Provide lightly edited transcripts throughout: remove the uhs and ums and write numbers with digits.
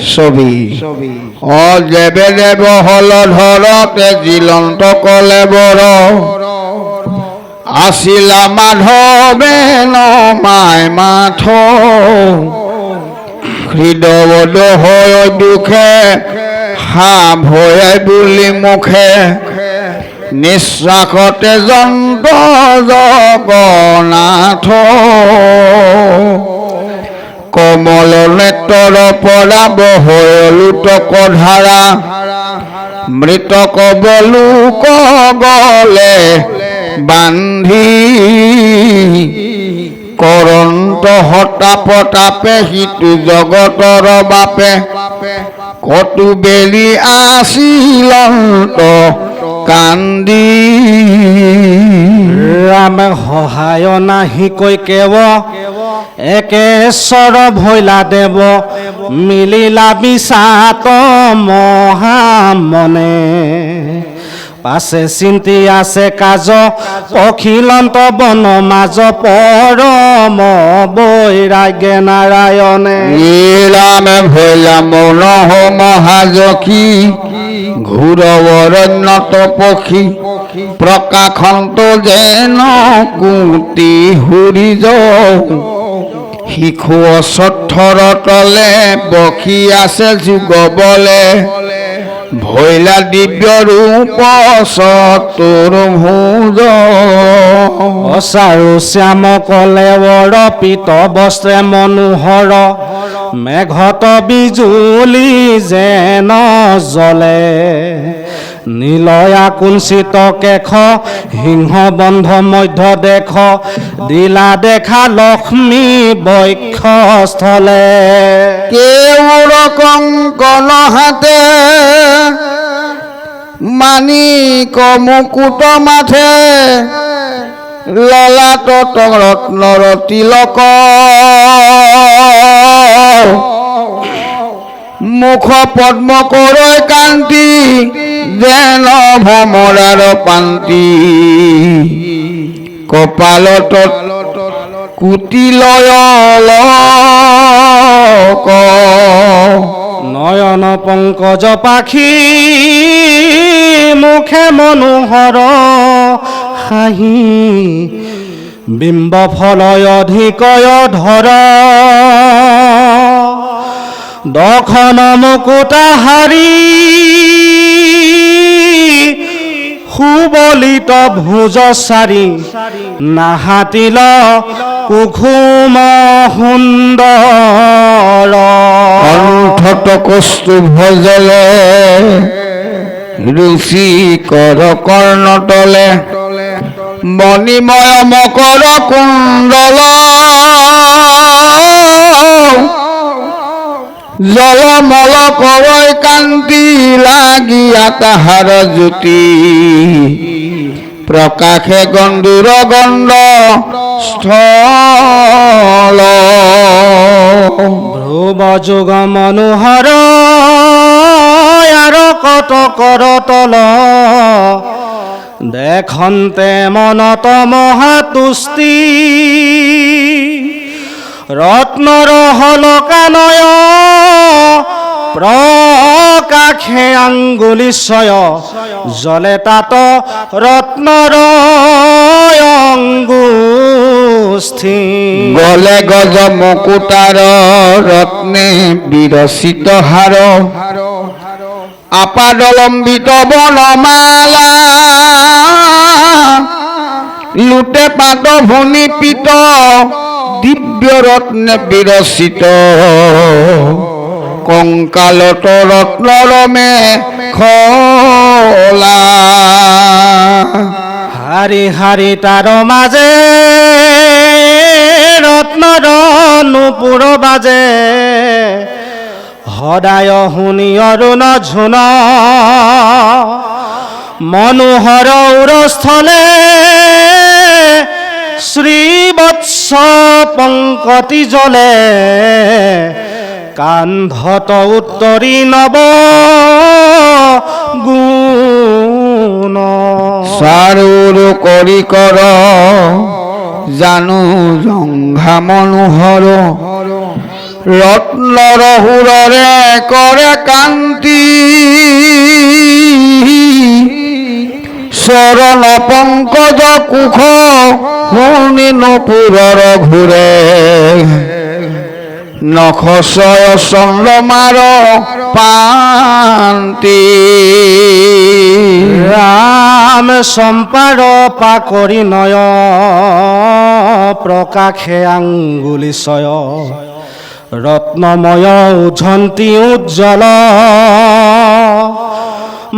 ছবি দেৱে দেৱ হল ধৰতে জিলন্ত কলে বৰ আছিলা মাধৱে নমাই মাথ হৃদবদ হয় দুখে হাঁ ভয়ে বুলি মুখে নিশ্বাসতে যন্ত জগন্নাথ কমল নেত্ৰৰ পৰা বহলুতক ধাৰা মৃতক বলুক গলে বান্ধি কৰন্ত হতা পতাপে সিটো জগতৰ বাপে কটু বেলি আছিলন্ত কান্দি ৰামে সহায় নাহি কৈ কেৱ একেশ্বৰ ভৈলা দেৱ মিলিলা বিচাত মহামনে পাছে চিন্তি আছে কাজ অখিলন্ত বন মাজ পৰম বৈৰাগ্যে নাৰায়ণে ৰামে ভৈলা মৌন মহাযখী ঘূৰৱৰণ্যত পক্ষী প্ৰকাশন্ত যেন কুটি হুৰি যাওঁ শিশু অশ্বত্থৰ তলে বসি আছে যুগ বলে ভৈলা দিব্য ৰূপ চতুৰ ভুজ অচাৰু শ্যাম কলে বৰ পিত বস্ত্ৰে মনোহৰ মেঘত বিজুলি যেন জ্বলে নীলয়া কুঞ্চিত কেশ সিংহ বন্ধ মধ্য দেশ দিলা দেখা লক্ষ্মী বক্ষস্থলে কেউৰ কংকণ হাতে মাণিক মুকুট মাথে ললাট ৰত্নৰ তিলক মুখ পদ্ম কৰৈ কান্তি যেন ভ্ৰমৰাৰ পান্তি কপালত কুটিলয় নয়ন পংকজ পাখি মুখে মনোহৰ হাঁহি বিম্ব ফলয় অধিকয় ধৰ দখন মুকুটা হাৰি সুবলিত ভুজ চাৰি নাহাতিল কুসুম সুন্দৰ কণ্ঠত কৌস্তুভ জলে ৰুচি কৰ কৰ্ণতলে মণিময় মকৰ কুণ্ডল জলমল কৰৈ কান্তি লাগিয়া তাহাৰ জ্যোতি প্ৰকাশে গণ্ডুৰ গণ্ড স্থল ধ্ৰুৱ যোগ মনোহৰ আৰু কত কৰ তল দেখন্তে মনত মহাতুষ্টি ৰত্নৰ হলকানয় প্ৰকাশে আঙ্গুলিশয় জলে তাত ৰত্নৰ অঙ্গুষ্ঠি গলে গজ মুকুটাৰ ৰত্নে বিৰচিত হাৰ আপাদলম্বিত বনমালা লুটে পাত ভূনি পিত দিব্য ৰত্নে বিৰচিত কংকালত ৰত্নৰমে খলা হাৰি হাৰি তাৰ মাজে ৰত্নৰ নুপুৰ বাজে সদায় শুনি অৰুণ ঝুন মনোহৰ উৰস্থলে শ্ৰীবৎস পংকতি জলে কান্ধত উত্তৰি নব গুণ চাৰুৰ কৰি কৰ জানো জংঘা মনোহৰ ৰত্নৰ সুৰৰে কৰে কান্তি চৰণ পংকজ কুশ শুনি নপুৰৰ ঘূৰে নখচয় চন্দ্ৰমাৰ পান্তি ৰাম চম্পাৰ পাকৰি নয় প্ৰকাশে আঙ্গুলি চয় ৰত্নময় উঝন্তি উজ্জ্বল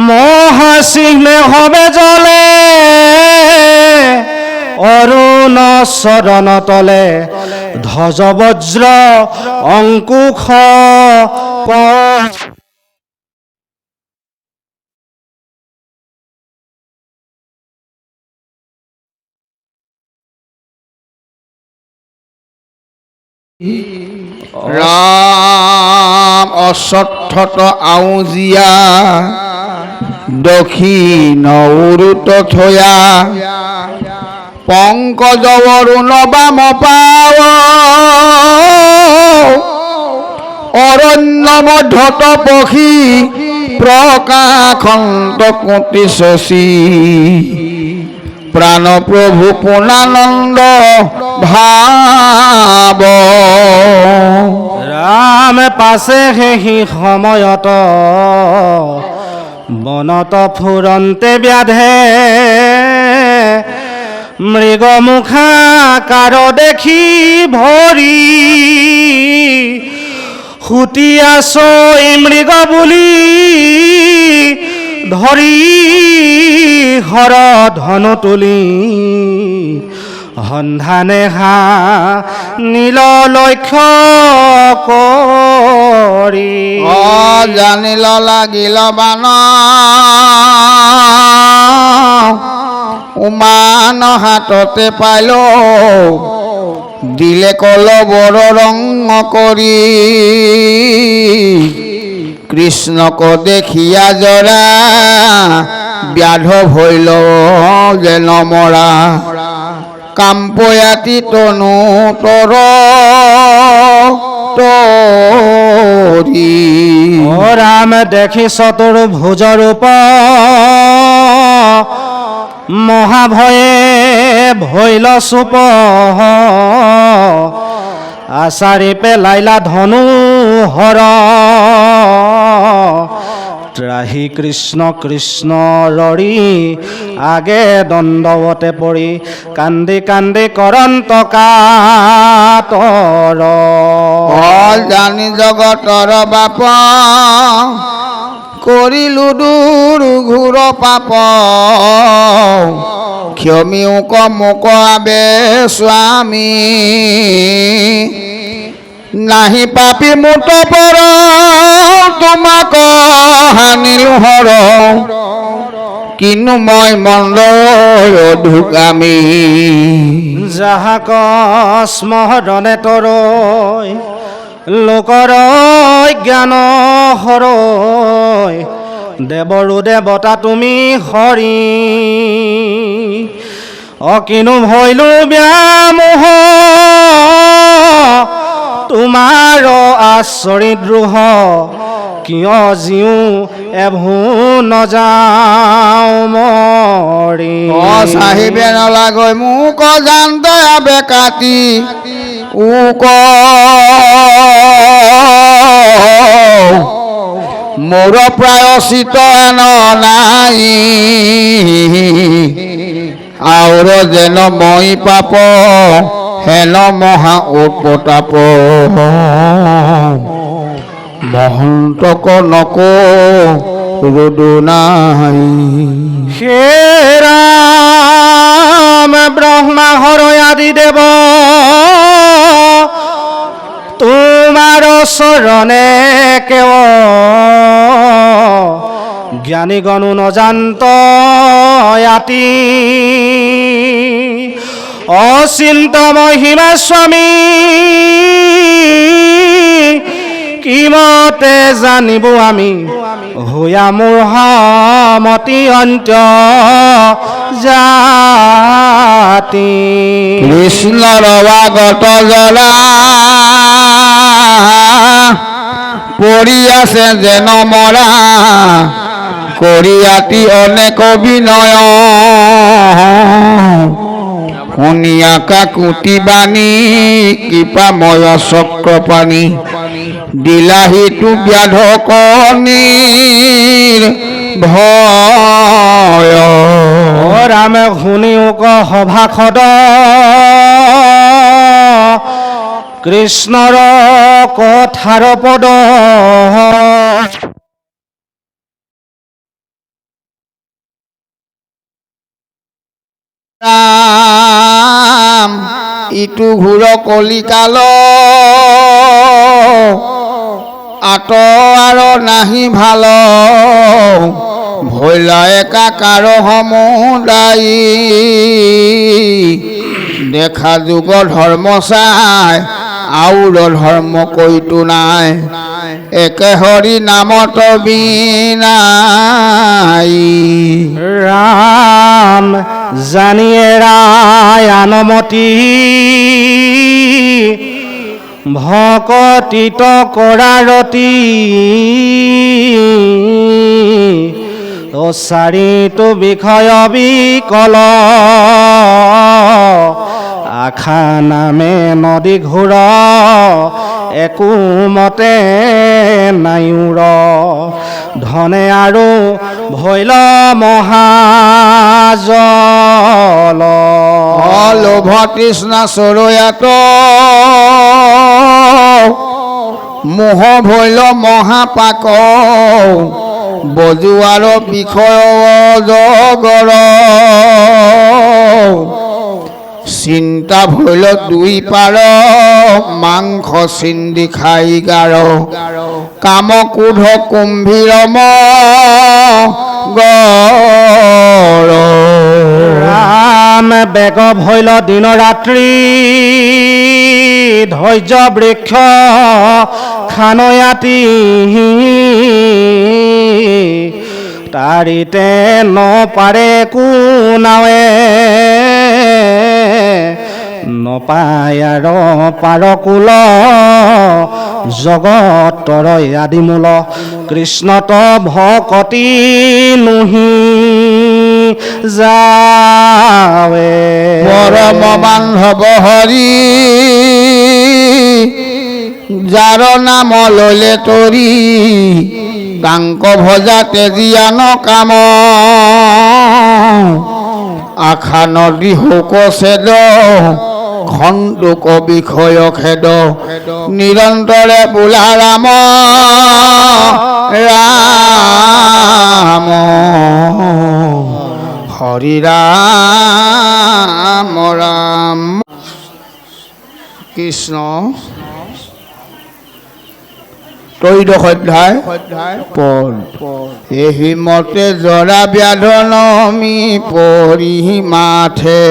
মহাচিহ্নে হবে জলে অৰুণ চৰণ তলে ধ্বজ বজ্ৰ অঙ্কুশ ৰাম অশ্বত্থত আউজীয়া দক্ষিণ উৰুত থয়া পংকজ অৰুণ বাম পাৱ অৰণ্য মধ্যত পখী প্ৰকাশন্ত কোটি শশী প্ৰাণ প্ৰভু পূৰ্ণানন্দ ভাৱ ৰাম পাছে সেই সময়ত বনত ফুৰন্তে ব্যাধে মৃগমুখাকাৰ দেখি ভৰি সুতিয়া চৈ মৃগ বুলি ধৰি হৰ ধনু তুলি সন্ধানে হা নীল লক্ষ্য কৰি জানিল লাগিল বান উমান হাততে পাইল দিলে কল বৰ ৰং কৰি কৃষ্ণক দেখিয়া জৰা ব্যাধ ভৈল যেন মৰা কাম্পয়াতি তনু তৰ তৰি ৰাম দেখি চতুৰ ভুজ ৰূপ মহাভয়ে ভৈল চুপ আচাৰি পেলাইলা ধনু হৰ ত্ৰাহি কৃষ্ণ কৃষ্ণ ৰৰি আগে দণ্ডৱতে পৰি কান্দি কান্দি কৰন্ত কাতৰ জানি জগতৰ বাপ কৰিলো দূৰ ঘূৰ পাপ ক্ষমিও কমুক আবে স্বামী নাহি পাপি মুত পৰ তোমাক হানিলো হৰ কিনো মই মন্দৰ অধুকামী যাহাক স্মৰণে তৰৈ লোকৰ জ্ঞান হৰৈ দেৱৰো দেৱতা তুমি হৰি অকিনো ভৈলো ব্যামোহ তোমাৰ আচৰিত দ্ৰোহ কিয় জিও এভো নযাওঁ মৰি চাহিবে নলাগৈ মোক জান্ত আবে কাটি উক মোৰ প্ৰায়চিত হেন নাই আউৰ যেন মই পাপ হেন মহা উৎপতাপ মহন্তক নক ৰুদু নাই হে ৰাম ব্ৰহ্মা হৰৈ আদি দেৱ তোমাৰ চৰণে কেৱ জ্ঞানী গণু নজান্ত আতি অচিন্ত মহিমা স্বামী কি মতে জানিব আমি হৈয়া মোৰ সমতি অন্ত জাতি কৃষ্ণৰ আগত জ্বলা পৰি আছে যেন মৰা কৰিয়াতি অনেক বিনয় শুনিয়া কাকুতি বাণী কৃপাময় চক্ৰপাণী দিলাহিটো ব্যাধ কণীৰ ভয় ৰামে শুনিও ক সভাসদ কৃষ্ণৰ কথাৰ পদ ৰাম ইটো ঘূৰ কলিকাল আত আৰু নাহি ভাল ভৈলা একাকাৰ সমুদায়ী দেখা যুগ ধৰ্ম চাই আউৰ ধৰ্ম কৈতো নাই একে হৰি নামত বিনাই ৰাম জানিয়ে ৰায় আনমতি ভকতিত কৰাৰতি চাৰিটো বিষয় বিকল আশা নামে নদী ঘূৰ একো মতে নাইউৰ ধনে আৰু ভৈল মহাজল লোভ তৃষ্ণা চৰয়াত মোহ ভৈল মহাপাক বজুৱাৰ বিষয় জগৰ চিন্তা ভৈল দুই পাৰ মাংস চিন্দি খাই গাৰ কাম ক্ৰোধ কুম্ভীৰম গৰ ৰাম বেগ ভৈল দিন ৰাত্ৰি ধৈৰ্য বৃক্ষ খানয়াতি তাৰিতে নপাৰে কোনাৱে নপায় আৰু পাৰকুল জগতৰ আদিমূল কৃষ্ণত ভকতি নুহি যাৱে পৰম বান্ধৱ হৰি যাৰ নাম ললে তৰি কাংক ভজা তেজিয়ান কাম আশা নদী শোক ছেদ খণ্ডুক বিষয় খেদ নিৰন্তৰে বোলা ৰাম ৰাম হৰি ৰাম ৰাম কৃষ্ণ ত্ৰয়োদশ অধ্যায় পদ এহি মতে জৰা ব্যাধ নমি পৰি মাথে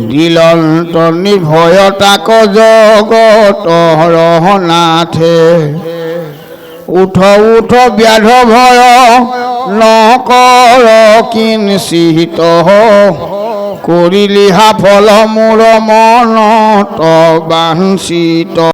দিলন্ত নিৰ্ভয় তাক জগত ৰহনাথে উঠ উঠ ব্যাধ ভয় নকৰ কিঞ্চিত কৰিলিহা ফল মোৰ মনত বাঞ্ছিত